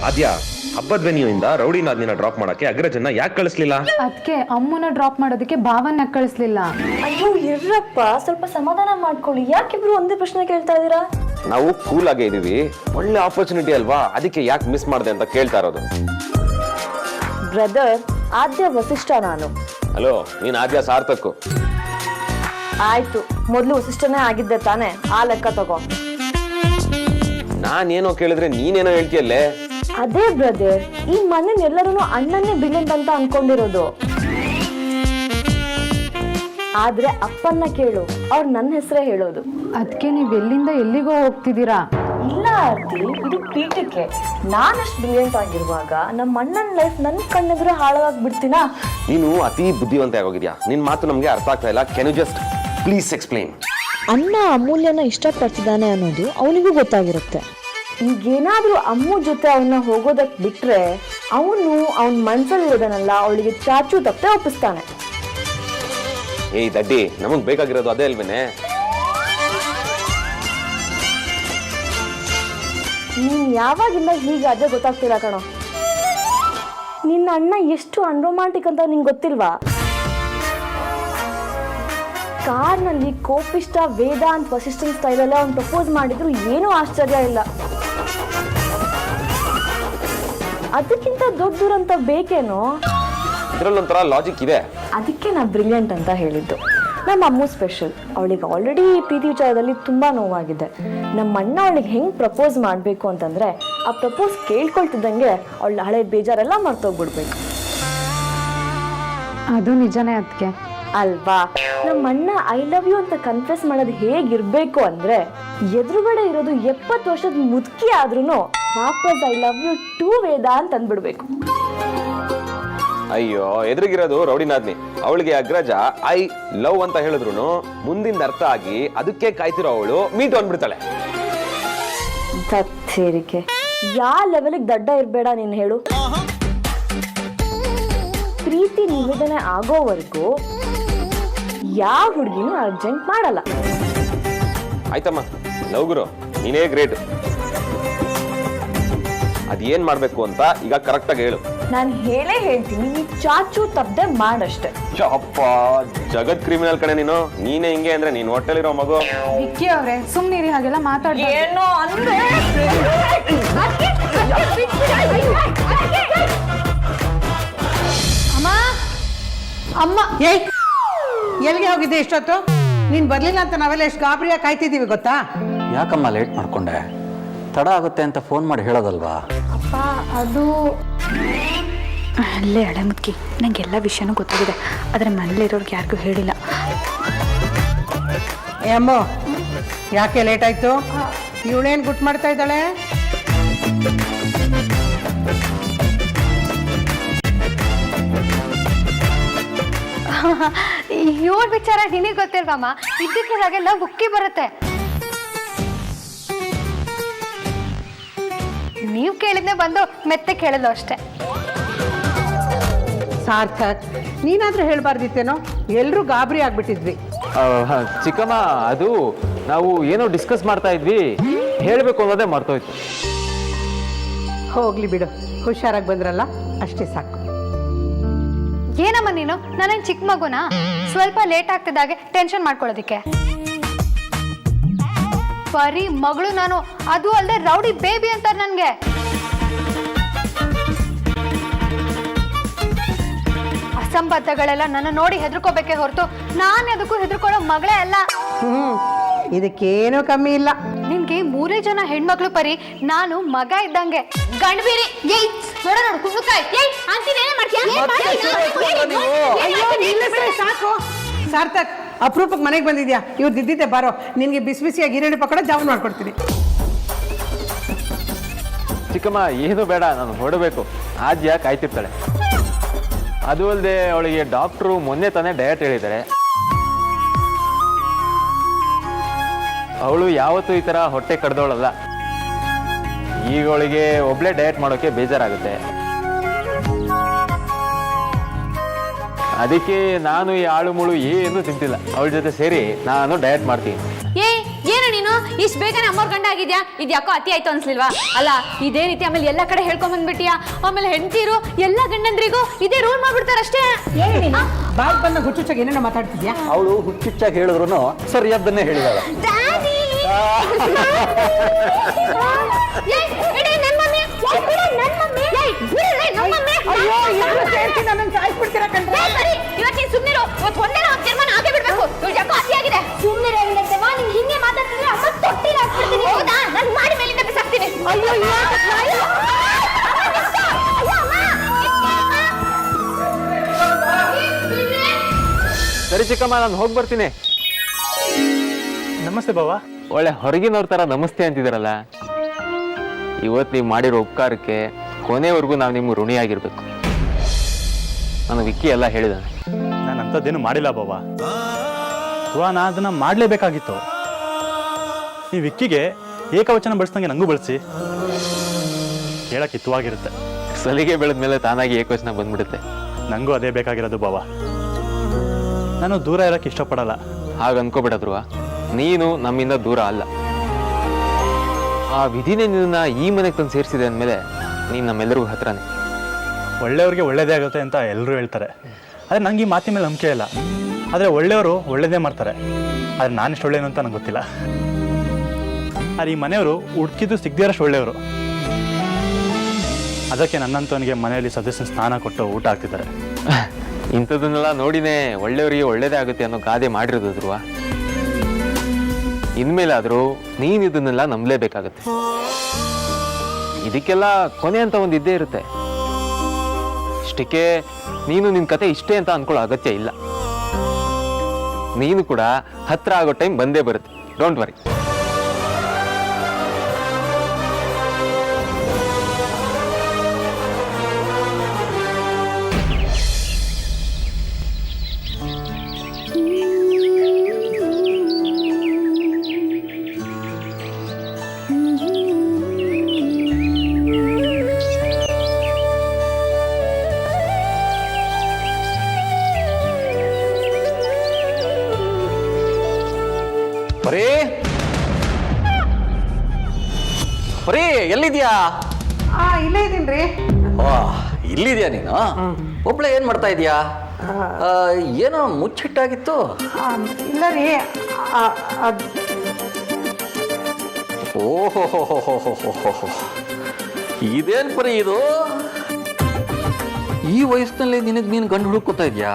ಆದ್ಯಾ, ಹಬ್ಬದ ವೆನ್ಯೂಯಿಂದ ರೌಡಿನಾದ್ನಿನ ಡ್ರಾಪ್ ಮಾಡಕ್ಕೆ ಅಗ್ರಜನ್ನ ಯಾಕೆ ಕಳಿಸ್ಲಿಲ್ಲ? ಅದಕ್ಕೆ ಅಮ್ಮನ ಡ್ರಾಪ್ ಮಾಡೋದಕ್ಕೆ ಭಾವನ್ನ ಕಳಿಸ್ಲಿಲ್ಲ. ಅಯ್ಯೋ ಇರ್ರಪ್ಪ, ಸ್ವಲ್ಪ ಸಮಾಧಾನ ಮಾಡ್ಕೊಳ್ಳಿ. ಯಾಕಿಬ್ರು ಒಂದೇ ಪ್ರಶ್ನೆ ಕೇಳ್ತಾ ಇದ್ದೀರಾ? ನಾವು ಕೂಲ್ ಆಗೇ ಇದೀವಿ, ಒಳ್ಳೆ ಆಪರ್ಚುನಿಟಿ ಅಲ್ವಾ, ಅದಕ್ಕೆ ಯಾಕೆ ಮಿಸ್ ಮಾಡಿದೆ ಅಂತ ಕೇಳ್ತಾ ಇರೋದು. ಬ್ರದರ್, ಆದ್ಯ ವಸಿಷ್ಠ ನಾನು. ಹಲೋ, ನೀನ್ ಆದ್ಯ ಸಾರ್ಥಕ್ಕು. ಆಯ್ತು, ಮೊದ್ಲು ವಸಿಷ್ಠನೇ ಆಗಿದ್ದೆ ತಾನೆ, ಆ ಲೆಕ್ಕ ತಗೋ. ನಾನೇನೋ ಕೇಳಿದ್ರೆ ನೀನೇನೋ ಹೇಳ್ತೀಯಲ್ಲೇ. ಅದೇ ಬ್ರದರ್, ಈ ಮನೇನ ಎಲ್ಲರೂ ಅಣ್ಣನ್ನೇ ಬ್ರಿಲಿಯಂಟ್ ಅಂತ ಅನ್ಕೊಂಡಿರೋದು. ಆದ್ರೆ ಅಪ್ಪನ್ನ ಕೇಳು, ಅವ್ರು ನನ್ನ ಹೆಸರೇ ಹೇಳೋದು. ಅದಕ್ಕೆ ನೀವ್ ಎಲ್ಲಿಂದ ಎಲ್ಲಿಗೋ ಹೋಗ್ತಿದ್ದೀರಾ? ಇಲ್ಲ ಆರ್ತಿ, ಇದು ಪೀಠಕ್ಕೆ. ನಾನಷ್ಟು ಬ್ರಿಲಿಯಂಟ್ ಆಗಿರುವಾಗ ನಮ್ಮ ಅಣ್ಣನ ಲೈಫ್ ನನ್ನ ಕಣ್ಣೆದುರು ಹಾಳಾಗಿ ಬಿಡ್ತೀನಾ? ನೀನು ಅತಿ ಬುದ್ಧಿವಂತ ಆಗೋಗಿದ್ಯಾ. ನಿನ್ ಮಾತು ನಮ್ಗೆ ಅರ್ಥ ಆಗ್ತಾ ಇಲ್ಲ. Can you just please explain? ಅಣ್ಣ ಅಮೂಲ್ಯನ ಇಷ್ಟಪಡ್ತಿದ್ದಾನೆ ಅನ್ನೋದು ಅವನಿಗೂ ಗೊತ್ತಾಗಿರುತ್ತೆ. ಈಗೇನಾದ್ರೂ ಅಮ್ಮು ಜೊತೆ ಅವನ್ನ ಹೋಗೋದಕ್ ಬಿಟ್ರೆ ಅವನು ಅವನ ಮನ್ಸಲ್ಲಿ ಇರೋದನ್ನೆಲ್ಲ ಅವಳಿಗೆ ಚಾಚು ತಪ್ಪೆ ಒಪ್ಪಿಸ್ತಾನೆ. ಏಯ್ ದಡ್ಡಿ, ನಮಗ್ ಬೇಕಾಗಿರೋದು ಅದೇ ಅಲ್ವೇನೆ? ನೀನ್ ಯಾವಾಗಿಂದ ಹೀಗೆ ಅದೇ ಗೊತ್ತಾಗ್ತಿಲ್ಲ ಕಣೋ. ನಿನ್ನ ಅಣ್ಣ ಎಷ್ಟು ಅನ್ರೊಮ್ಯಾಂಟಿಕ್ ಅಂತ ನಿಂಗೆ ಗೊತ್ತಿಲ್ವಾ? ಕಾರ್ನಲ್ಲಿ ಕೋಪಿಷ್ಟ ವೇದಾಂತ್ ವಸಿಷ್ಠನ್ ಸ್ಟೈಲಲ್ಲೇ ಅವ್ನು ಪ್ರಪೋಸ್ ಮಾಡಿದ್ರು ಏನೂ ಆಶ್ಚರ್ಯ ಇಲ್ಲ. ಅದಕ್ಕಿಂತ ದೊಡ್ಡ ದುರಂತ ಬೇಕೇನೋ? ಇದ್ರಲ್ಲೊಂಥರ ಲಾಜಿಕ್ ಇದೆ. ಅದಕ್ಕೆ ನಾ ಬ್ರಿಲಿಯಂಟ್ ಅಂತ ಹೇಳಿದ್ದು. ನಮ್ಮ ಅಮ್ಮು ಸ್ಪೆಷಲ್. ಅವಳಿಗೆ ಆಲ್ರೆಡಿ ಪ್ರೀತಿ ವಿಚಾರದಲ್ಲಿ ತುಂಬಾ ನೋವಾಗಿದೆ. ನಮ್ಮ ಅಣ್ಣ ಅವಳಿಗೆ ಹೆಂಗ್ ಪ್ರಪೋಸ್ ಮಾಡಬೇಕು ಅಂತಂದ್ರೆ, ಆ ಪ್ರಪೋಸ್ ಕೇಳ್ಕೊಳ್ತಿದ್ದಂಗೆ ಅವಳ ಹಳೆ ಬೇಜಾರೆಲ್ಲ ಮರ್ತೋಗ್ಬಿಡ್ಬೇಕು. ಅದು ನಿಜನೇ ಅದಕ್ಕೆ ಅಲ್ವಾ? ನಮ್ಮ ಅಣ್ಣ ಐ ಲವ್ ಯು ಅಂತ ಕನ್ಫೆಸ್ ಮಾಡೋದು ಹೇಗಿರ್ಬೇಕು ಅಂದ್ರೆ, ಎದುರುಗಡೆ ಇರೋದು 70 ವರ್ಷದ ಮುದುಕಿ ಆದ್ರೂ ವಾಪಸ್ ಐ ಲವ್ ಯು ಟು ವೇದ ಅಂತ ಅಂದ್ಬಿಡ್ಬೇಕು. ಅಯ್ಯೋ, ಎದುರಿಗಿರೋದು ರೌಡಿನಾದ್ನಿ. ಅವಳಿಗೆ ಅಗ್ರಜ ಐ ಲವ್ ಅಂತ ಹೇಳಿದ್ರು ಮುಂದಿನ ಅರ್ಥ ಆಗಿ ಅದಕ್ಕೆ ಕಾಯ್ತಿರೋ ಅವಳು ಮೀಟ್ ಅಂದ್ಬಿಡ್ತಾಳೆ. ಸೇರಿಕೆ ಯಾವ ಲೆವೆಲ್ಗೆ ದಡ್ಡ ಇರ್ಬೇಡ ನೀನ್ ಹೇಳು. ಪ್ರೀತಿ ನಿವೇದನೆ ಆಗೋವರೆಗೂ ಯಾವ ಹುಡುಗಿನೂ ಅರ್ಜೆಂಟ್ ಮಾಡಲ್ಲ. ಆಯ್ತಮ್ಮ, ಲವ್ ಗುರು, ನೀನೇ ಗ್ರೇಟ್. ಅದೇನ್ ಮಾಡ್ಬೇಕು ಅಂತ ಈಗ ಕರೆಕ್ಟ್ ಆಗಿ ಹೇಳು. ನಾನು ಹೇಳೇ ಹೇಳ್ತೀನಿ, ನೀ ಚಾಚು ತಪ್ಪದೆ ಮಾಡಷ್ಟೆ. ಅಪ್ಪ, ಜಗತ್ ಕ್ರಿಮಿನಲ್ ಕಣೆ ನೀನು. ನೀನೇ ಹಿಂಗೆ ಅಂದ್ರೆ ನೀನ್ ಹೊಟ್ಟೆಲಿರೋ ಮಗು. ವಿಕ್ಕಿ ಅವ್ರೆ, ಸುಮ್ನಿರಿ, ಹಾಗೆಲ್ಲ ಮಾತಾಡ್ತಾರೆ. ಏನೋ ಅಂದ್ರೆ ಅಮ್ಮ ಅಮ್ಮ, ಏಯ್, ಎಲ್ಲಿಗೆ ಹೋಗಿದ್ದೆ ಇಷ್ಟೊತ್ತು? ನೀನ್ ಬರ್ಲಿಲ್ಲ ಅಂತ ನಾವೆಲ್ಲ ಎಷ್ಟು ಗಾಬರಿಯಾಗಿ ಕಾಯ್ತಿದ್ದೀವಿ ಗೊತ್ತಾ? ಯಾಕಮ್ಮ ಲೇಟ್ ಮಾಡ್ಕೊಂಡೆ? ತಡ ಆಗುತ್ತೆ ಅಂತ ಫೋನ್ ಮಾಡಿ ಹೇಳೋದಲ್ವಾ? ಅಪ್ಪ, ಅದು ಅಲ್ಲೇ ಅಡಮುದ್ಕಿ, ನಂಗೆಲ್ಲ ವಿಷಯನೂ ಗೊತ್ತಾಗಿದೆ, ಆದರೆ ಮನೇಲಿರೋರ್ಗೆ ಯಾರಿಗೂ ಹೇಳಿಲ್ಲ. ಅಮ್ಮೋ, ಯಾಕೆ ಲೇಟ್ ಆಯ್ತು? ಇವಳೇನು ಗುಟ್ ಮಾಡ್ತಾ ಇದ್ದಾಳೆ? ಇವ್ರ ವಿಚಾರ ನಿನಗೆ ಗೊತ್ತಿಲ್ವಮ್ಮ? ಇದ್ದಕ್ಕಿದ್ದಾಗೆಲ್ಲ ಬುಕ್ಕಿ ಬರುತ್ತೆ. ನೀವು ಕೇಳಿದ್ನೆ ಬಂದು ಮೆತ್ತೆ ಕೇಳಿದ್ಲು ಅಷ್ಟೇ. ಸಾರ್ಥಕ್, ನೀನಾದ್ರೂ ಹೇಳ್ಬಾರ್ದಿತ್ತೇನೋ? ಎಲ್ಲರೂ ಗಾಬರಿ ಆಗ್ಬಿಟ್ಟಿದ್ವಿ. ಚಿಕ್ಕಮ್ಮ, ಅದು ನಾವು ಏನೋ ಡಿಸ್ಕಸ್ ಮಾಡ್ತಾ ಇದ್ವಿ, ಹೇಳಬೇಕು ಅನ್ನೋದೇ ಮರ್ತೋಯ್ತು. ಹೋಗ್ಲಿ ಬಿಡು, ಹುಷಾರಾಗಿ ಬಂದ್ರಲ್ಲ ಅಷ್ಟೇ ಸಾಕು. ಏನಮ್ಮ ನೀನು, ನಾನೇನು ಚಿಕ್ಕ ಮಗುನಾ? ಸ್ವಲ್ಪ ಲೇಟ್ ಆಗ್ತಿದ್ದಾಗೆ ಟೆನ್ಷನ್ ಮಾಡ್ಕೊಳ್ಳೋದಿಕ್ಕೆ? ಬರೀ ಮಗಳು ನಾನು, ಅದು ಅಲ್ಲದೆ ರೌಡಿ ಬೇಬಿ ಅಂತಾರೆ ನನಗೆ. ಅಸಂಬದ್ಧಗಳೆಲ್ಲ ನನ್ನ ನೋಡಿ ಹೆದರ್ಕೋಬೇಕೇ ಹೊರತು ನಾನು ಅದಕ್ಕೂ ಹೆದರ್ಕೊಳ್ಳೋ ಮಗಳೇ ಅಲ್ಲ. ಇದಕ್ಕೇನೂ ಕಮ್ಮಿ ಇಲ್ಲ. ನಿನ್ಗೆ 3 ಜನ ಹೆಣ್ಮಕ್ಳು ಪರಿ, ನಾನು ಮಗ ಇದ್ದಂಗೆ. ಗಂಡ್ಬೀರಿ ಸಾಕು. ಸಾರ್ಥಕ್, ಅಪರೂಪಕ್ಕೆ ಮನೆಗೆ ಬಂದಿದ್ಯಾ? ಇವ್ರು ದಿದ್ದಿದ್ದೆ ಬಾರೋ, ನಿನ್ಗೆ ಬಿಸಿ ಬಿಸಿಯಾಗಿ ಈರುಳ್ಳಿ ಪಕೋಡ ಜಾಮೂನ್ ಮಾಡ್ಕೊಡ್ತೀನಿ. ಚಿಕ್ಕಮ್ಮ, ಏನು ಬೇಡ, ನಾನು ಹೊರಡಬೇಕು. ಆದ್ಯ ಕಾಯ್ತಿರ್ತಾಳೆ. ಅದು ಅಲ್ಲದೆ ಅವಳಿಗೆ ಡಾಕ್ಟ್ರು ಮೊನ್ನೆ ತಾನೇ ಡಯಟ್ ಹೇಳಿದ್ದಾರೆ. ಅವಳು ಯಾವತ್ತೂ ಈ ಥರ ಹೊಟ್ಟೆ ಕಡ್ದವಳಲ್ಲ. ಈಗ ಅವಳಿಗೆ ಒಬ್ಳೆ ಡಯಟ್ ಮಾಡೋಕೆ ಬೇಜಾರಾಗುತ್ತೆ. ಅದಕ್ಕೆ ನಾನು ಈ ಆಳು ಮುಳು ಏನು ತಿಂತಿಲ್ಲ. ಅವಳ ಜೊತೆ ಸೇರಿ ನಾನು ಡಯಟ್ ಮಾಡ್ತೀನಿ. ಏನು ನೀನು ಇಷ್ಟು ಬೇಗನೆ ಅಮ್ಮವ್ರ ಗಂಡ ಆಗಿದ್ಯಾ? ಇದು ಯಾಕೋ ಅತಿ ಆಯ್ತು ಅನ್ಸ್ಲಿಲ್ವಾ? ಅಲ್ಲ ಇದೇ ರೀತಿ ಆಮೇಲೆ ಎಲ್ಲ ಕಡೆ ಹೇಳ್ಕೊಂಡ್ ಬಂದ್ಬಿಟ್ಟಿಯಾ? ಆಮೇಲೆ ಹೆಂಡ್ತೀರು ಎಲ್ಲ ಗಂಡಂದ್ರಿಗೂ ಇದೇ ರೂಲ್ ಮಾಡ್ಬಿಡ್ತಾರಷ್ಟೇ. ಬಾಯ್ ಬಂದ ಹುಚ್ಚುಚ್ಚಾಗಿ ಏನೇನೋ ಮಾತಾಡ್ತಿದ್ಯಾ? ಅವಳು ಹುಚ್ಚುಚ್ಚಾಗಿ ಹೇಳಿದ್ರು ಸರಿಯಾದ್ದನ್ನೇ ಹೇಳಿದಾಳೆ. ಇವತ್ತಿನ ಸುಮ್ಮನಿರು, ಇವತ್ತು ಒಂದೇ ತೀರ್ಮಾನ ಆಗೇ ಬಿಡ್ಬೇಕು. ಯಾಕೋ ಅತಿ ಆಗಿದೆ. ಸುಮ್ಮನೆ ನಿಂಗೆ ಹಿಂಗೆ ಮಾತಾಡ್ತಿದ್ರೆ ಅಮ್ಮ ತೊಟ್ಟಿಲ್ ಹಾಕ್ಬಿಡ್ತೀನಿ. ಹೌದಾ? ನಾನು ಮಾಡಿ ಮೇಲಿಂದ ಬಿಸಾಕ್ತೀನಿ. ಸರಿ ಚಿಕ್ಕಮ್ಮ, ನಾನು ಹೋಗಿ ಬರ್ತೀನಿ. ನಮಸ್ತೆ ಬಾವ. ಒಳ್ಳೆ ಹೊರಗಿನವ್ರ ಥರ ನಮಸ್ತೆ ಅಂತಿದಾರಲ್ಲ. ಇವತ್ತು ನೀವು ಮಾಡಿರೋ ಉಪಕಾರಕ್ಕೆ ಕೊನೆವರೆಗೂ ನಾವು ನಿಮ್ಗೆ ಋಣಿಯಾಗಿರ್ಬೇಕು. ನಾನು ವಿಕ್ಕಿ ಎಲ್ಲ ಹೇಳಿದ್ದಾನೆ. ನಾನು ಅಂಥದ್ದೇನು ಮಾಡಿಲ್ಲ ಬಾವ. ಅಥವಾ ನಾ ಅದನ್ನು ಮಾಡಲೇಬೇಕಾಗಿತ್ತು. ಈ ವಿಕ್ಕಿಗೆ ಏಕವಚನ ಬಳಸ್ದಂಗೆ ನನಗೂ ಬಳಸಿ ಹೇಳಕ್ಕೆ ಹಿತವಾಗಿರುತ್ತೆ. ಸಲಿಗೆ ಬೆಳೆದ ಮೇಲೆ ತಾನಾಗಿ ಏಕವಚನ ಬಂದ್ಬಿಡುತ್ತೆ. ನನಗೂ ಅದೇ ಬೇಕಾಗಿರೋದು ಬಾವ. ನಾನು ದೂರ ಇರೋಕ್ಕೆ ಇಷ್ಟಪಡಲ್ಲ. ಹಾಗೆ ಅನ್ಕೋಬಿಡದ್ರುವ, ನೀನು ನಮ್ಮಿಂದ ದೂರ ಅಲ್ಲ. ಆ ವಿಧಿನೇ ನಿನ್ನ ಈ ಮನೆಗೆ ತಂದು ಸೇರಿಸಿದೆ ಅಂದಮೇಲೆ ನೀನು ನಮ್ಮೆಲ್ಲರಿಗೂ ಹತ್ರನೇ. ಒಳ್ಳೆಯವ್ರಿಗೆ ಒಳ್ಳೇದೇ ಆಗುತ್ತೆ ಅಂತ ಎಲ್ಲರೂ ಹೇಳ್ತಾರೆ. ಆದರೆ ನನಗೆ ಈ ಮಾತಿನ ಮೇಲೆ ನಂಬಿಕೆ ಇಲ್ಲ. ಆದರೆ ಒಳ್ಳೆಯವರು ಒಳ್ಳೇದೇ ಮಾಡ್ತಾರೆ. ಆದರೆ ನಾನಿಷ್ಟು ಒಳ್ಳೆಯನು ಅಂತ ನಂಗೆ ಗೊತ್ತಿಲ್ಲ. ಆದರೆ ಈ ಮನೆಯವರು ಹುಡುಕಿದ್ದು ಸಿಗದಿರೋಷ್ಟು ಒಳ್ಳೆಯವರು. ಅದಕ್ಕೆ ನನ್ನಂತವನಿಗೆ ಮನೆಯಲ್ಲಿ ಸದಸ್ಯನ ಸ್ನಾನ ಕೊಟ್ಟು ಊಟ ಹಾಕ್ತಿದ್ದಾರೆ. ಇಂಥದನ್ನೆಲ್ಲ ನೋಡಿನೇ ಒಳ್ಳೆಯವರಿಗೆ ಒಳ್ಳೇದೇ ಆಗುತ್ತೆ ಅನ್ನೋ ಗಾದೆ ಮಾಡಿರೋದು ಧ್ರುವ. ಇನ್ಮೇಲಾದರೂ ನೀನು ಇದನ್ನೆಲ್ಲ ನಂಬಲೇಬೇಕಾಗತ್ತೆ. ಇದಕ್ಕೆಲ್ಲ ಕೊನೆ ಅಂತ ಒಂದು ಇದ್ದೇ ಇರುತ್ತೆ. ಇಷ್ಟಕ್ಕೆ ನೀನು ನಿನ್ನ ಕತೆ ಇಷ್ಟೇ ಅಂತ ಅನ್ಕೊಳ್ಳೋ ಅಗತ್ಯ ಇಲ್ಲ. ನೀನು ಕೂಡ ಹತ್ರ ಆಗೋ ಟೈಮ್ ಬಂದೇ ಬರುತ್ತೆ. Don't worry. ಪರಿ ಪರಿ ಎಲ್ಲಿದ್ಯಾ? ಇಲ್ಲೇ ಇದೀನ್ರಿ. ಇಲ್ಲಿದ್ಯಾ ನೀನು? ಒಬ್ಳೆ ಏನ್ ಮಾಡ್ತಾ ಇದೀಯಾ? ಏನೋ ಮುಚ್ಚಿಟ್ಟಾಗಿತ್ತು. ಇಲ್ಲ ರೀ. ಓಹೋ, ಇದೇನ್ ಪರಿ ಇದು? ಈ ವಯಸ್ಸಿನಲ್ಲಿ ನಿನಗೆ ನೀನು ಗಂಡು ಹುಡುಕೋತಾ ಇದೆಯಾ?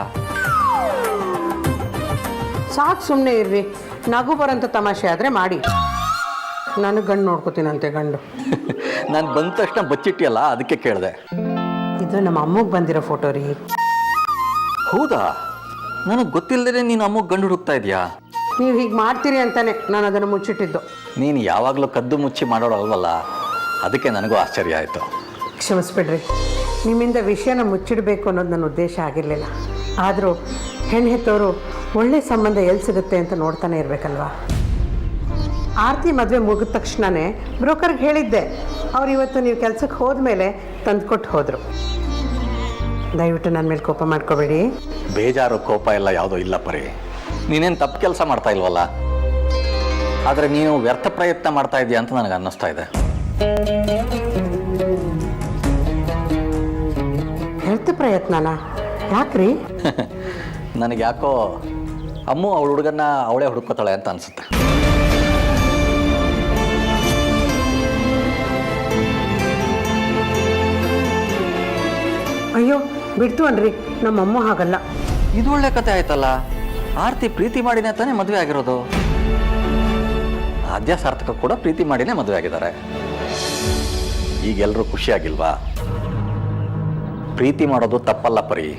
ಸಾಕು, ಸುಮ್ಮನೆ ಇರ್ರಿ. ನಗು ಬರೋಂಥ ತಮಾಷೆ ಆದರೆ ಮಾಡಿ. ನನಗೆ ಗಂಡು ನೋಡ್ಕೋತೀನಂತೆ. ಗಂಡು ನಾನು ಬಂದ ತಕ್ಷಣ ಬಚ್ಚಿಟ್ಟಿಯಲ್ಲ, ಅದಕ್ಕೆ ಕೇಳಿದೆ. ಇದು ನಮ್ಮ ಅಮ್ಮಗೆ ಬಂದಿರೋ ಫೋಟೋ ರೀ. ಹೌದಾ? ನನಗೆ ಗೊತ್ತಿಲ್ಲದೇ ನೀನು ಅಮ್ಮಗೆ ಗಂಡು ಹುಡುಕ್ತಾ ಇದೆಯಾ? ನೀವು ಹೀಗೆ ಮಾಡ್ತೀರಿ ಅಂತಾನೆ ನಾನು ಅದನ್ನು ಮುಚ್ಚಿಟ್ಟಿದ್ದು. ನೀನು ಯಾವಾಗಲೂ ಕದ್ದು ಮುಚ್ಚಿ ಮಾಡೋಳು ಅಲ್ವಲ್ಲ, ಅದಕ್ಕೆ ನನಗೂ ಆಶ್ಚರ್ಯ ಆಯಿತು. ಕ್ಷಮಿಸ್ಬಿಡ್ರಿ, ನಿಮ್ಮಿಂದ ವಿಷಯನ ಮುಚ್ಚಿಡಬೇಕು ಅನ್ನೋದು ನನ್ನ ಉದ್ದೇಶ ಆಗಿರಲಿಲ್ಲ. ಆದರೂ ಹೆಣ್ಣು ಹೆತ್ತವರು ಒಳ್ಳೆ ಸಂಬಂಧ ಎಲ್ಲಿ ಸಿಗುತ್ತೆ ಅಂತ ನೋಡ್ತಾನೆ ಇರಬೇಕಲ್ವಾ. ಆರತಿ ಮದುವೆ ಮುಗಿದ ತಕ್ಷಣವೇ ಬ್ರೋಕರ್ಗೆ ಹೇಳಿದ್ದೆ. ಅವ್ರು ಇವತ್ತು ನೀವು ಕೆಲಸಕ್ಕೆ ಹೋದ್ಮೇಲೆ ತಂದುಕೊಟ್ಟು ಹೋದರು. ದಯವಿಟ್ಟು ನನ್ನ ಮೇಲೆ ಕೋಪ ಮಾಡ್ಕೋಬೇಡಿ. ಬೇಜಾರು ಕೋಪ ಎಲ್ಲ ಯಾವುದೋ ಇಲ್ಲ ಪರಿ. ನೀನೇನು ತಪ್ಪು ಕೆಲಸ ಮಾಡ್ತಾ ಇಲ್ವಲ್ಲ, ಆದರೆ ನೀನು ವ್ಯರ್ಥ ಪ್ರಯತ್ನ ಮಾಡ್ತಾ ಇದೀಯ ಅಂತ ನನಗೆ ಅನ್ನಿಸ್ತಾ ಇದೆ. ವ್ಯರ್ಥ ಪ್ರಯತ್ನನಾ? ಯಾಕ್ರಿ? ನನಗೆ ಯಾಕೋ ಅಮ್ಮು ಅವಳ ಹುಡುಗನ್ನ ಅವಳೇ ಹುಡುಕೋತಾಳೆ ಅಂತ ಅನಿಸುತ್ತೆ. ಅಯ್ಯೋ ಬಿಡ್ತು ಅನ್ರಿ, ನಮ್ಮಮ್ಮ ಹಾಗಲ್ಲ. ಇದು ಒಳ್ಳೆ ಕತೆ ಆಯ್ತಲ್ಲ. ಆರತಿ ಪ್ರೀತಿ ಮಾಡಿನೇ ತಾನೇ ಮದುವೆ ಆಗಿರೋದು. ಆದ್ಯ ಸಾರ್ಥಕ ಕೂಡ ಪ್ರೀತಿ ಮಾಡಿನೇ ಮದುವೆ ಆಗಿದ್ದಾರೆ. ಈಗೆಲ್ಲರೂ ಖುಷಿಯಾಗಿಲ್ವಾ? ಪ್ರೀತಿ ಮಾಡೋದು ತಪ್ಪಲ್ಲ ಪರಿ.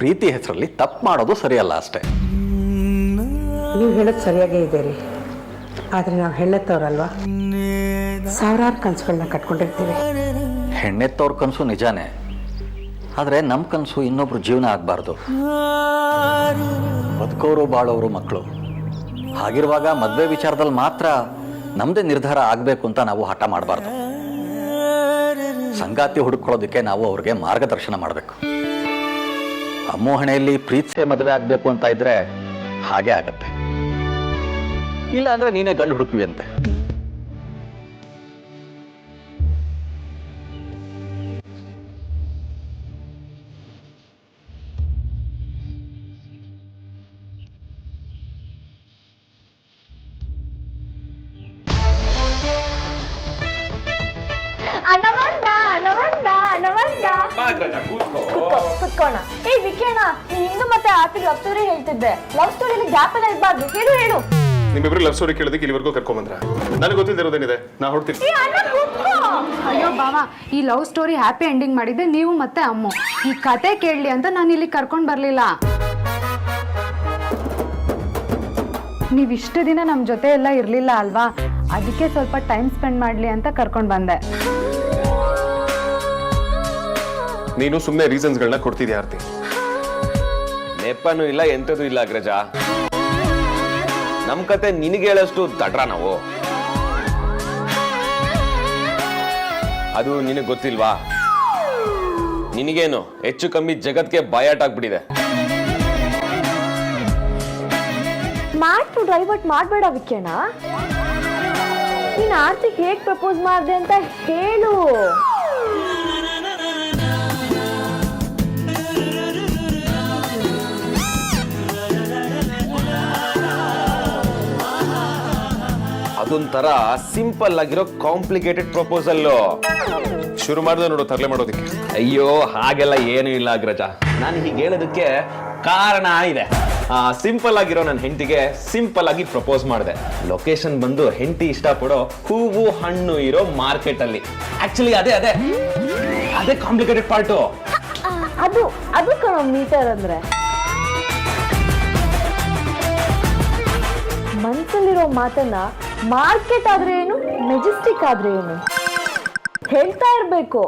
ಪ್ರೀತಿ ಹೆಸರಲ್ಲಿ ತಪ್ಪು ಮಾಡೋದು ಸರಿಯಲ್ಲ ಅಷ್ಟೇ. ನೀವು ಹೇಳೋದು ಸರಿಯಾಗೇ ಇದೆ ರೀ. ಆದರೆ ನಾವು ಹೆಣ್ಣೆತ್ತವ್ರಲ್ವಾ, ಸಾವಿರಾರು ಕನಸುಗಳನ್ನ ಕಟ್ಕೊಂಡಿರ್ತೀವಿ. ಹೆಣ್ಣೆತ್ತವ್ರ ಕನಸು ನಿಜಾನೇ, ಆದರೆ ನಮ್ಮ ಕನಸು ಇನ್ನೊಬ್ರು ಜೀವನ ಆಗಬಾರ್ದು. ಬದುಕೋರು ಬಾಳೋರು ಮಕ್ಕಳು. ಹಾಗಿರುವಾಗ ಮದುವೆ ವಿಚಾರದಲ್ಲಿ ಮಾತ್ರ ನಮ್ಮದೇ ನಿರ್ಧಾರ ಆಗಬೇಕು ಅಂತ ನಾವು ಹಠ ಮಾಡಬಾರ್ದು. ಸಂಗಾತಿ ಹುಡುಕೊಳ್ಳೋದಕ್ಕೆ ನಾವು ಅವ್ರಿಗೆ ಮಾರ್ಗದರ್ಶನ ಮಾಡಬೇಕು. ಅಮ್ಮೋಹಣೆಯಲ್ಲಿ ಪ್ರೀತಿಸೇ ಮದುವೆ ಆಗಬೇಕು ಅಂತ ಇದ್ರೆ ಹಾಗೆ ಆಗತ್ತೆ. ಇಲ್ಲ ಅಂದ್ರೆ ನೀನೇ ಗಂಡು ಹುಡುಕ್ವಿ ಅಂತೆ. ಕುತ್ಕೋಣ. ವಿಕೇಣ, ನಿಂದು ಮತ್ತೆ ಆರ್ತಿಗೆ ಲವ್ ಸ್ಟೋರಿ ಹೇಳ್ತಿದ್ದೆ. ಲವ್ ಸ್ಟೋರಿಲಿ ಗ್ಯಾಪ್ ಎಲ್ಲ ಇರಬಾರ್ದು. ಹೇಳು. ನಿಮ್ಮಿಬ್ರು ಲವ್ ಸ್ಟೋರಿ ಕೇಳೋದಕ್ಕೆ ಇಲ್ಲಿವರೆಗೂ ಕರ್ಕೊಂಬಂದ್ರ? ನನಗೆ ಗೊತ್ತಿರೋದೇನಿದೆ, ನಾ ಹೊಡ್ತೀನಿ. ಅಯ್ಯೋ ಬಾವ, ಈ ಲವ್ ಸ್ಟೋರಿ ಹ್ಯಾಪಿ ಎಂಡಿಂಗ್ ಮಾಡಿದ್ದೆ ನೀವು ಮತ್ತೆ ಅಮ್ಮ. ಈ ಕತೆ ಕೇಳಲಿ ಅಂತ ನಾನು ಇಲ್ಲಿ ಕರ್ಕೊಂಡ್ ಬರ್ಲಿಲ್ಲ. ನೀವ್ ಇಷ್ಟು ದಿನ ನಮ್ ಜೊತೆ ಎಲ್ಲ ಇರ್ಲಿಲ್ಲ ಅಲ್ವಾ, ಅದಕ್ಕೆ ಸ್ವಲ್ಪ ಟೈಮ್ ಸ್ಪೆಂಡ್ ಮಾಡ್ಲಿ ಅಂತ ಕರ್ಕೊಂಡ್ ಬಂದೆ. ನೀನು ಸುಮ್ಮನೆ ರೀಸನ್ಸ್ಗಳನ್ನ ಕೊಡ್ತಿದ್ಯಾ ಆರ್ತಿ? ನೆಪನೂ ಇಲ್ಲ, ಎಂಥದ್ದು ಇಲ್ಲ ಅಗ್ರಜ. ನಮ್ ಕತೆ ನಿನಗೆ ಹೇಳಷ್ಟು ತಡ್ರ ನಾವು. ಅದು ನಿನಗೆ ಗೊತ್ತಿಲ್ವಾ? ನಿನಗೇನು ಹೆಚ್ಚು ಕಮ್ಮಿ ಜಗತ್ಗೆ ಬಾಯಾಟಾಗ್ಬಿಟ್ಟಿದೆ. ಮಾತು ಡೈವರ್ಟ್ ಮಾಡಬೇಡ ವಿಕೇಣ. ನೀನ್ ಆರ್ತಿಗೆ ಹೇಗ್ ಪ್ರಪೋಸ್ ಮಾಡ್ದೆ ಅಂತ ಹೇಳು. ಅದೊಂಥರ ಸಿಂಪಲ್ ಆಗಿರೋ ಕಾಂಪ್ಲಿಕೇಟೆಡ್ ಪ್ರಪೋಸಲ್. ಶುರು ಮಾಡಿದೆ ನೋಡು ತರಲೆ ಮಾಡೋದಕ್ಕೆ. ಅಯ್ಯೋ ಹಾಗೆಲ್ಲ ಏನು ಇಲ್ಲ ಅಗ್ರಜ. ನಾನು ಹೀಗೆ ಹೇಳೋದಕ್ಕೆ ಕಾರಣ ಇದೆ. ಸಿಂಪಲ್ ಆಗಿರೋ ನನ್ನ ಹೆಂಡತಿಗೆ ಸಿಂಪಲ್ ಆಗಿ ಪ್ರಪೋಸ್ ಮಾಡಿದೆ. ಲೊಕೇಶನ್ ಬಂದು ಹೆಂಡತಿ ಇಷ್ಟಪಡೋ ಹೂವು ಹಣ್ಣು ಇರೋ ಮಾರ್ಕೆಟ್ ಅಲ್ಲಿ. ಆಕ್ಚುಲಿ ಅದೇ ಕಾಂಪ್ಲಿಕೇಟೆಡ್ ಪಾರ್ಟು. ಅದು ಕಣೋ ಮೀಟರ್ ಅಂದ್ರೆ. ಮನ್ಸಲ್ಲಿರೋ ಮಾತನ್ನ ಮಾರ್ಕೆಟ್ ಆದ್ರೆ ಏನು, ಮೆಜೆಸ್ಟಿಕ್ ಆದ್ರೆ ಏನು ಹೇಳ್ತಾ ಇರ್ಬೇಕು.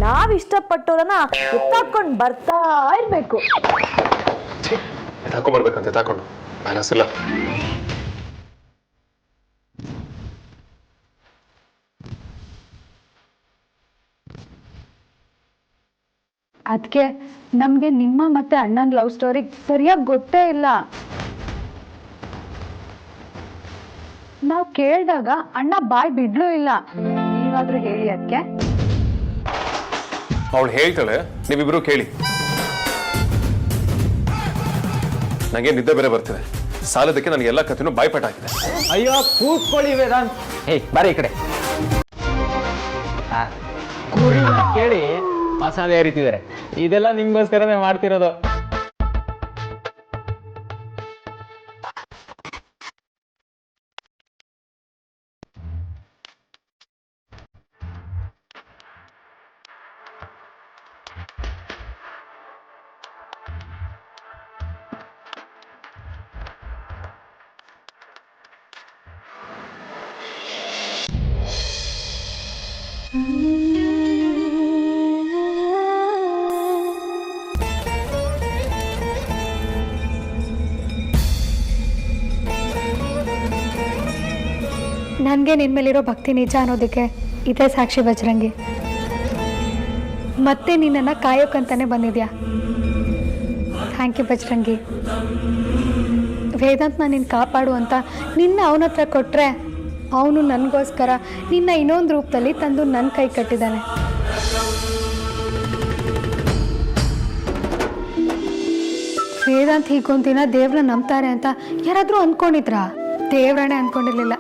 ನಾವ್ ಇಷ್ಟಪಟ್ಟೋರನ್ನ ಎತ್ತಾಕೊಂಡ್ ಬರ್ತಾ ಇರ್ಬೇಕು. ಎತ್ತಾಕೊಂಡ್ಬರ್ಬೇಕಂತ ಎತ್ತಾಕೊಂಡು ಬ್ಯಾಲೆನ್ಸ್ ಇಲ್ಲ. ಅದಕ್ಕೆ ನಮ್ಗೆ ನಿಮ್ಮ ಮತ್ತೆ ಅಣ್ಣನ ಲವ್ ಸ್ಟೋರಿ ಸರಿಯಾಗಿ ಗೊತ್ತೇ ಇಲ್ಲ. ನಾವು ಕೇಳಿದಾಗ ಅಣ್ಣ ಬಾಯ್ ಬಿಡ್ಲೂ ಇಲ್ಲ. ನೀವಾದ್ರೂ ಹೇಳಿ ಅದಕ್ಕೆ. ಅವಳು ಹೇಳ್ತಾಳೆ, ನೀವಿಬ್ರು ಕೇಳಿ. ನಂಗೆ ನಿದ್ದೆ ಬೇರೆ ಬರ್ತಿದೆ. ಸಾಲದಕ್ಕೆ ನನಗೆ ಎಲ್ಲ ಕಥೆನೂ ಬಾಯ್ಪಾಠ ಆಗಿದೆ. ಅಯ್ಯೋ ಕೂತ್ಕೊಳ್ಳಿ ವೇದಾಂತ್. ಬಾರಿ ಈ ಕಡೆ. ಕೇಳಿ ಮಸಾಲೆ ಹರಿತಿದ್ದಾರೆ. ಇದೆಲ್ಲ ನಿಮ್ಗೋಸ್ಕರನೇ ಮಾಡ್ತಿರೋದು. ನನಗೆ ನಿನ್ನ ಮೇಲಿರೋ ಭಕ್ತಿ ನಿಜ ಅನ್ನೋದಕ್ಕೆ ಇದೇ ಸಾಕ್ಷಿ ಬಜರಂಗಿ. ಮತ್ತೆ ನಿನ್ನನ್ನು ಕಾಯೋಕ್ಕಂತಾನೆ ಬಂದಿದ್ಯಾ. Thank you Bajrangi. ವೇದಾಂತ್ನ ನಿನ್ನ ಕಾಪಾಡು ಅಂತ ನಿನ್ನ ಅವನ ಹತ್ರ ಕೊಟ್ಟರೆ ಅವನು ನನಗೋಸ್ಕರ ನಿನ್ನ ಇನ್ನೊಂದು ರೂಪದಲ್ಲಿ ತಂದು ನನ್ನ ಕೈ ಕಟ್ಟಿದ್ದಾನೆ. ವೇದಾಂತ್ ಹೀಗೊಂದಿನ ದೇವ್ರನ್ನ ನಂಬ್ತಾರೆ ಅಂತ ಯಾರಾದರೂ ಅಂದ್ಕೊಂಡಿದ್ರಾ? ದೇವ್ರನೇ ಅಂದ್ಕೊಂಡಿರ್ಲಿಲ್ಲ.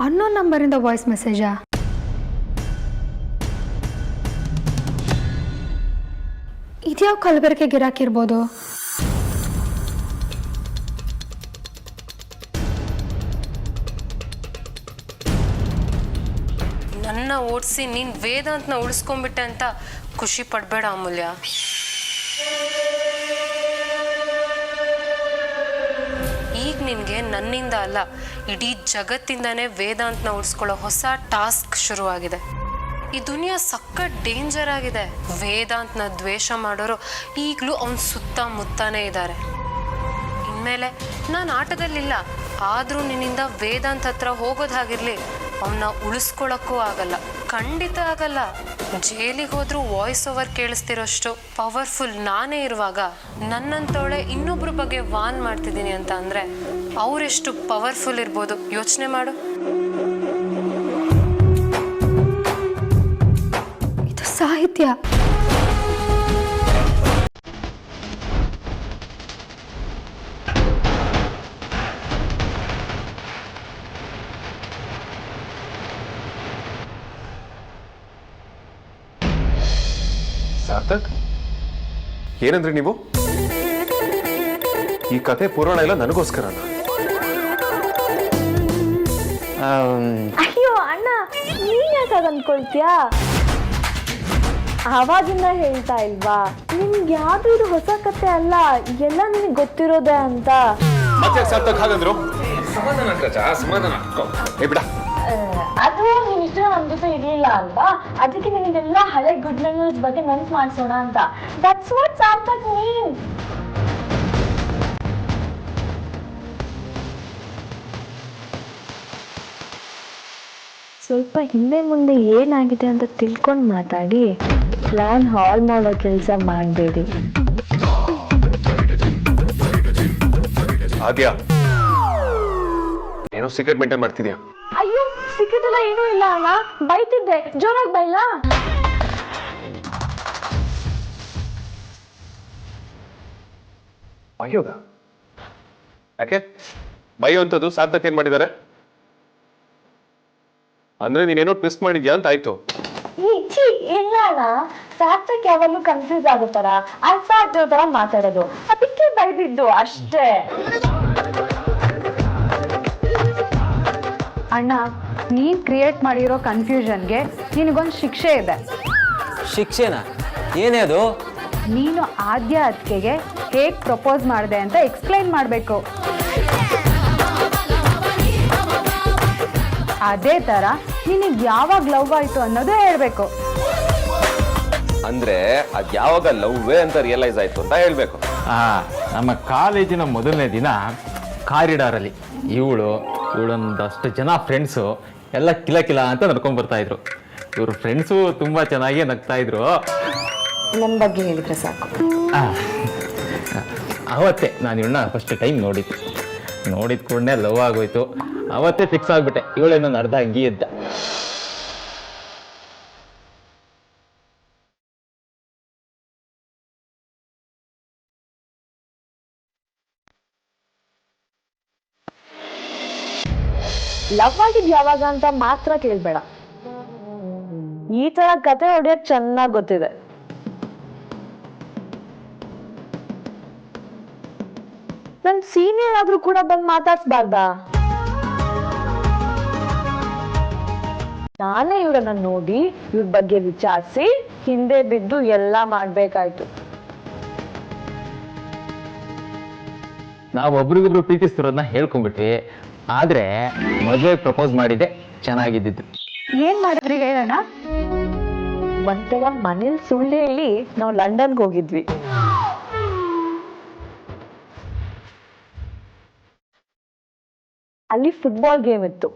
ಅನ್ನೋನ್ ನಂಬರಿಂದ ವಾಯ್ಸ್ ಮೆಸೇಜಾ? ಇದ್ಯಾವ ಕಲಬೆರಕೆ ಗಿರಾಕಿರ್ಬೋದು? ನನ್ನ ಓಡಿಸಿ ನೀನು ವೇದಾಂತನ ಉಳಿಸ್ಕೊಂಡ್ಬಿಟ್ಟೆ ಅಂತ ಖುಷಿ ಪಡಬೇಡ ಅಮೂಲ್ಯ. ಈಗ ನಿನಗೆ ನನ್ನಿಂದ ಅಲ್ಲ, ಇಡೀ ಜಗತ್ತಿಂದನೇ ವೇದಾಂತನ ಉಳಿಸ್ಕೊಳ್ಳೋ ಹೊಸ ಟಾಸ್ಕ್ ಶುರುವಾಗಿದೆ. ಈ ದುನಿಯಾ ಸಖತ್ ಡೇಂಜರ್ ಆಗಿದೆ. ವೇದಾಂತನ ದ್ವೇಷ ಮಾಡೋರು ಈಗಲೂ ಅವನ ಸುತ್ತಮುತ್ತಾನೇ ಇದ್ದಾರೆ. ಇನ್ಮೇಲೆ ನಾನು ಆಟದಲ್ಲಿಲ್ಲ, ಆದರೂ ನಿನ್ನಿಂದ ವೇದಾಂತ್ ಹತ್ರ ಹೋಗೋದಾಗಿರ್ಲಿ ಅವನ್ನ ಉಳಿಸ್ಕೊಳಕ್ಕೂ ಆಗಲ್ಲ, ಖಂಡಿತ ಆಗಲ್ಲ. ಜೈಲಿಗೆ ಹೋದ್ರೂ ವಾಯ್ಸ್ ಓವರ್ ಕೇಳಿಸ್ತಿರೋಷ್ಟು ಪವರ್ಫುಲ್ ನಾನೇ ಇರುವಾಗ ನನ್ನಂತವಳೆ ಇನ್ನೊಬ್ರ ಬಗ್ಗೆ ವಾನ್ ಮಾಡ್ತಿದ್ದೀನಿ ಅಂತ ಅಂದರೆ ಅವರೆಷ್ಟು ಪವರ್ಫುಲ್ ಇರ್ಬೋದು ಯೋಚನೆ ಮಾಡು. ಇದು ಸಾಹಿತ್ಯ. ಸಾರ್ಥಕ್, ಏನಂದ್ರೆ ನೀವು ಈ ಕತೆ ಪುರಾಣ ಎಲ್ಲ ನನಗೋಸ್ಕರನ? ಅಯ್ಯೋ ಅಣ್ಣ, ನೀನ್ ಯಾಕಾಗ ಅನ್ಕೊಳ್ತೀಯಾ? ಆವಾಗಿಂದ ಹೇಳ್ತಾ ಇಲ್ವಾ, ನಿಮ್ಗೆ ಯಾವ್ದು ಇದು ಹೊಸ ಕತೆ ಅಲ್ಲ, ಎಲ್ಲ ನಿನಗೆ ಗೊತ್ತಿರೋದೆ ಅಂತ. ಮತ್ತೆ ಸಾರ್ಥಕ್ ಹಾಗಂದ್ರು? ಸಮಾಧಾನ ರಜಾ, ಸಮಾಧಾನ. ಏ ಬಿಡ, ಅದು ನೀನ್ ಇಷ್ಟ ನಮ್ ಜೊತೆ ಇರ್ಲಿಲ್ಲ ಅಲ್ವಾ, ಅದಕ್ಕೆ ನಿನಗೆಲ್ಲ ಹಳೆ ಗುಡ್ ಮೆಮರೀಸ್ ಬಗ್ಗೆ ನೆನ್ಪು ಮಾಡಿಸೋಣ ಅಂತ. ದಟ್ಸ್ ವಾಟ್ ಸಾರ್ಥಕ್ ಮೀನ್. ಸ್ವಲ್ಪ ಹಿಂದೆ ಮುಂದೆ ಏನಾಗಿದೆ ಅಂತ ತಿಳ್ಕೊಂಡು ಮಾತಾಡಿ, ಪ್ಲಾನ್ ಹಾಲ್ ಮಾಡೋ ಕೆಲಸ ಮಾಡಬೇಡಿ. ಆದ್ಯಾ, ಏನೋ ಸೀಕ್ರೆಟ್ ಮೇಂಟೈನ್ ಮಾಡ್ತಿದ್ಯಾ? ಅಯ್ಯೋ, ಸಿಕ್ಕಿದ್ದೆಲ್ಲ ಏನೂ ಇಲ್ಲ ಅಣ್ಣ, ಬೈತಿದ್ದೆ, ಜೋರಾಗಿ ಬೈಲಾ? ಬೈಯೋದ? ಯಾಕೆ ಬೈಯೋ ಅಂತದ್ದು ಸಾರ್ಥಕ್ ಏನ್ ಮಾಡಿದ್ದಾರೆ? ಅಂದ್ರೆ ನೀನೇನೋ ಟ್ವಿಸ್ಟ್ ಮಾಡಿದ್ಯಾ ಅಂತ ಆಯ್ತು. ಇಲ್ಲ ಅಣ್ಣ, ಸಾರ್ಥಕ್ ಯಾವಾಗಲೂ ಕನ್ಫ್ಯೂಸ್ ಆಗುತ್ತಾರ, ಅರ್ಥ ಆಗ್ತಿರೋ ತರ ಮಾತಾಡೋದು, ಅದಕ್ಕೆ ಬೈದಿದ್ದು ಅಷ್ಟೇ. ಅಣ್ಣ, ನೀನ್ ಕ್ರಿಯೇಟ್ ಮಾಡಿರೋ ಕನ್ಫ್ಯೂಷನ್ಗೆ ನಿನಗೊಂದು ಶಿಕ್ಷೆ ಇದೆ. ಶಿಕ್ಷೆನಾ? ಏನೇ ಅದು? ನೀನು ಆದ್ಯ ಅತ್ತಿಗೆಗೆ ಹೇಗೆ ಪ್ರಪೋಸ್ ಮಾಡಿದೆ ಅಂತ ಎಕ್ಸ್ಪ್ಲೈನ್ ಮಾಡಬೇಕು. ಅದೇ ತರ ನಿನಗೆ ಯಾವಾಗ ಲವ್ ಆಯ್ತು ಅನ್ನೋದು ಹೇಳ್ಬೇಕು. ಅಂದ್ರೆ ಅದ್ ಯಾವಾಗ ಲವ್ವೇ ಅಂತ ರಿಯಲೈಸ್ ಆಯ್ತು ಅಂತ ಹೇಳ್ಬೇಕು. ನಮ್ಮ ಕಾಲೇಜಿನ ಮೊದಲನೇ ದಿನ ಕಾರಿಡಾರಲ್ಲಿ ಇವಳೊಂದಷ್ಟು ಜನ ಫ್ರೆಂಡ್ಸು ಎಲ್ಲ ಕಿಲ ಕಿಲ ಅಂತ ನಡ್ಕೊಂಡ್ ಬರ್ತಾ ಇದ್ರು. ಇವ್ರ ಫ್ರೆಂಡ್ಸು ತುಂಬಾ ಚೆನ್ನಾಗಿ ನಗ್ತಾ ಇದ್ರು. ನನ್ನ ಬಗ್ಗೆ ಹೇಳಿದ್ರೆ ಸಾಕು. ಅವತ್ತೇ ನಾನು ಇವಳನ್ನ ಫಸ್ಟ್ ಟೈಮ್ ನೋಡಿದ ಕೂಡನೇ ಲವ್ ಆಗೋಯ್ತು. ಅವತ್ತೇ ಫಿಕ್ಸ್ ಆಗ್ಬಿಟ್ಟೆ, ಇವಳೇ ನನ್ನ ಅರ್ಧ ಅಂಗಿ ಇದ್ದ. ಲವ್ ಆಗಿದ್ ಯಾವಾಗ ಅಂತ ಮಾತ್ರ ಕೇಳ್ಬೇಡ, ಈ ತರ ಕತೆ ಹೊಡೆಯೋಕ್ ಚೆನ್ನಾಗ್ ಗೊತ್ತಿದೆ. ನನ್ ಸೀನಿಯರ್ ಆದ್ರೂ ಕೂಡ ಬಂದ್ ಮಾತಾಡ್ಸ್ಬಾರ್ದಾ? ನಾನೇ ಇವ್ರನ್ನ ನೋಡಿ ಇವ್ರ ಬಗ್ಗೆ ವಿಚಾರಿಸಿ ಹಿಂದೆ ಬಿದ್ದು ಎಲ್ಲ ಮಾಡ್ಬೇಕಾಯ್ತು. ನಾವು ಒಬ್ರಿಗೊಬ್ರು ಪ್ರೀತಿಸ್ತಿರೋದನ್ನ ಹೇಳ್ಕೊಂಡ್ಬಿಟ್ವಿ, ಆದ್ರೆ ಮದುವೆ ಪ್ರಪೋಸ್ ಮಾಡಿದ್ದೆ ಚೆನ್ನಾಗಿದ್ದಿದ್ದು. ಏನ್ ಮಾಡಿದ್ರಿ ಹೇಳೋಣ? ಒಂದ್ಸಲ ಮನೇಲಿ ಸುಳ್ಳು ಹೇಳಿ ನಾವು ಲಂಡನ್ಗೆ ಹೋಗಿದ್ವಿ. ಅಲ್ಲಿ ಫುಟ್ಬಾಲ್ ಗೇಮ್ ಇತ್ತು.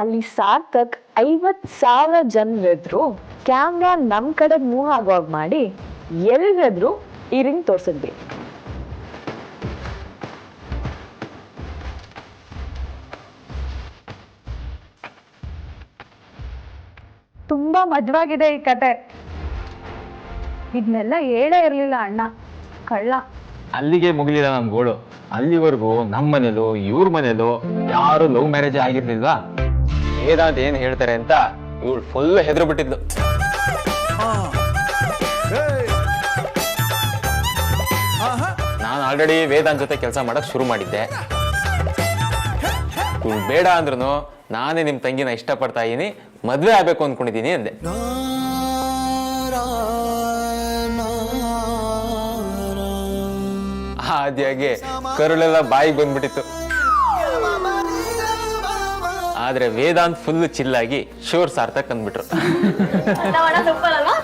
ಅಲ್ಲಿ ಸಾರ್ಥಕ್ 50,000 ಜನರಿದ್ರು. ಕ್ಯಾಮ್ರಾ ನಮ್ ಕಡೆ ಮೂವ್ ಆಗುವಾಗ ಮಾಡಿ ಎಲ್ರಿದ್ರು ಈ ರಿಂಗ್ ತೋರ್ಸಿದ್ವಿ. ತುಂಬಾ ಮಜವಾಗಿದೆ ಈ ಕತೆ. ಇದನ್ನೆಲ್ಲ ಹೇಳೇ ಇರ್ಲಿಲ್ಲ ಅಣ್ಣ, ಕಳ್ಳ. ಅಲ್ಲಿಗೆ ಮುಗಿಲಿಲ್ಲ ನಮ್ ಗೋಳು. ಅಲ್ಲಿವರೆಗೂ ನಮ್ಮ ಮನೇಲೂ ಇವ್ರ ಮನೇಲೂ ಯಾರು ಲವ್ ಮ್ಯಾರೇಜ್ ಆಗಿರ್ಲಿಲ್ವಾ? ವೇದಾಂತ್ ಏನ್ ಹೇಳ್ತಾರೆ ಅಂತ ಇವಳು ಫುಲ್ ಹೆದ್ರು ಬಿಟ್ಟಿದ್ಲು. ನಾನು ಆಲ್ರೆಡಿ ವೇದಾಂತ್ ಜೊತೆ ಕೆಲಸ ಮಾಡಕ್ ಶುರು ಮಾಡಿದ್ದೆ. ಇವಳು ಬೇಡ ಅಂದ್ರೂ ನಾನೇ ನಿಮ್ ತಂಗಿನ ಇಷ್ಟಪಡ್ತಾ ಇದೀನಿ, ಮದ್ವೆ ಆಗ್ಬೇಕು ಅನ್ಕೊಂಡಿದೀನಿ ಅಂದೆ. ಆದ್ಯಾಗೆ ಕರುಳೆಲ್ಲ ಬಾಯಿಗೆ ಬಂದ್ಬಿಟ್ಟಿತ್ತು. ಆದ್ರೆ ವೇದಾಂತ್ ಫುಲ್ ಚಿಲ್ಲಾಗಿ ಶೋರ್ ಸಾರ್ಥಕ್ ಅಂದ್ಬಿಟ್ರು. ಸೂಪರ್ ಅಲ್ವಾ?